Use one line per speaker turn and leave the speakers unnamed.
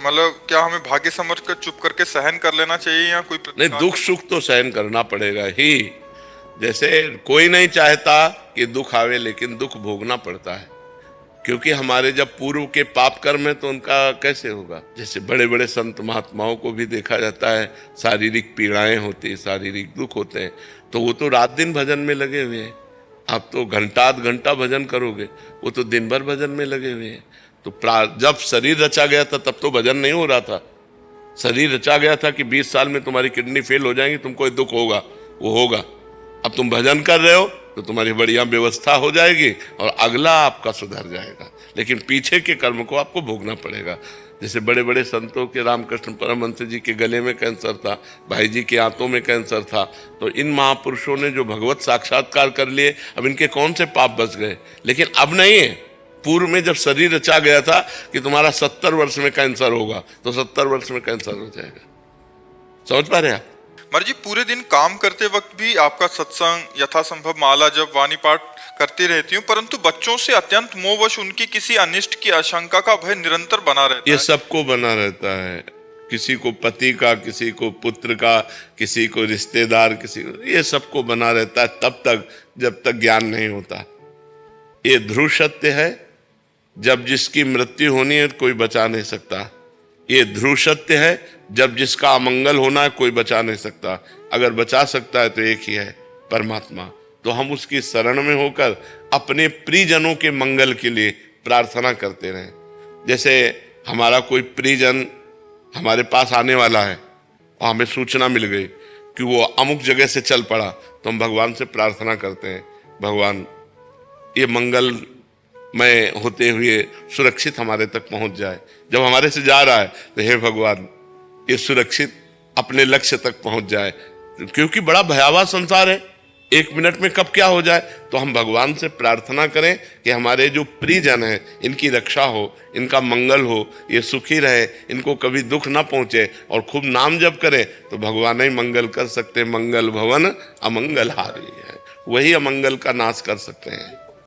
मतलब क्या हमें भाग्य समझ कर चुप करके सहन कर लेना चाहिए या कोई
नहीं, दुख सुख तो सहन करना पड़ेगा ही। जैसे कोई नहीं चाहता कि दुख आवे, लेकिन दुख भोगना पड़ता है, क्योंकि हमारे जब पूर्व के पाप कर्म है तो उनका कैसे होगा। जैसे बड़े बड़े संत महात्माओं को भी देखा जाता है, शारीरिक पीड़ाएं होती है, शारीरिक दुख होते हैं, तो वो तो रात दिन भजन में लगे हुए हैं। आप तो घंटा आध घंटा भजन करोगे, वो तो दिन भर भजन में लगे हुए हैं। तो जब शरीर रचा गया था तब तो भजन नहीं हो रहा था। शरीर रचा गया था कि 20 साल में तुम्हारी किडनी फेल हो जाएगी, तुमको दुख होगा, वो होगा। अब तुम भजन कर रहे हो तो तुम्हारी बढ़िया व्यवस्था हो जाएगी और अगला आपका सुधर जाएगा, लेकिन पीछे के कर्म को आपको भोगना पड़ेगा। जैसे बड़े बड़े संतों के, रामकृष्ण परमहंस जी के गले में कैंसर था, भाई जी के आंतों में कैंसर था, तो इन महापुरुषों ने जो भगवत साक्षात्कार कर लिए, अब इनके कौन से पाप बच गए। लेकिन अब नहीं है। पूर्व में जब शरीर रचा गया था कि तुम्हारा 70 वर्ष में कैंसर होगा, तो 70 वर्ष में कैंसर हो जाएगा। समझ पा रहे हैं आप?
महाराज जी, पूरे दिन काम करते वक्त भी आपका सत्संग, यथासंभव माला जब, वाणी पाठ करती रहती हूँ, परंतु बच्चों से अत्यंत मोहवश उनकी किसी अनिष्ट की आशंका का भय निरंतर बना रहता
ये
है।
सबको बना रहता है, किसी को पति का, किसी को पुत्र का, किसी को रिश्तेदार, किसी को, ये सबको बना रहता है तब तक जब तक ज्ञान नहीं होता। ये ध्रुव सत्य है, जब जिसकी मृत्यु होनी है कोई बचा नहीं सकता। ये ध्रुव सत्य है, जब जिसका अमंगल होना है कोई बचा नहीं सकता। अगर बचा सकता है तो एक ही है, परमात्मा। तो हम उसकी शरण में होकर अपने प्रियजनों के मंगल के लिए प्रार्थना करते रहें। जैसे हमारा कोई प्रियजन हमारे पास आने वाला है और हमें सूचना मिल गई कि वो अमुक जगह से चल पड़ा, तो हम भगवान से प्रार्थना करते हैं, भगवान ये मंगल में होते हुए सुरक्षित हमारे तक पहुंच जाए। जब हमारे से जा रहा है तो हे भगवान, ये सुरक्षित अपने लक्ष्य तक पहुंच जाए, क्योंकि बड़ा भयावह संसार है, 1 मिनट में कब क्या हो जाए। तो हम भगवान से प्रार्थना करें कि हमारे जो प्रियजन हैं इनकी रक्षा हो, इनका मंगल हो, ये सुखी रहे, इनको कभी दुख ना पहुंचे, और खूब नाम जप करें तो भगवान ही मंगल कर सकते हैं। मंगल भवन अमंगल हारी है, वही अमंगल का नाश कर सकते हैं।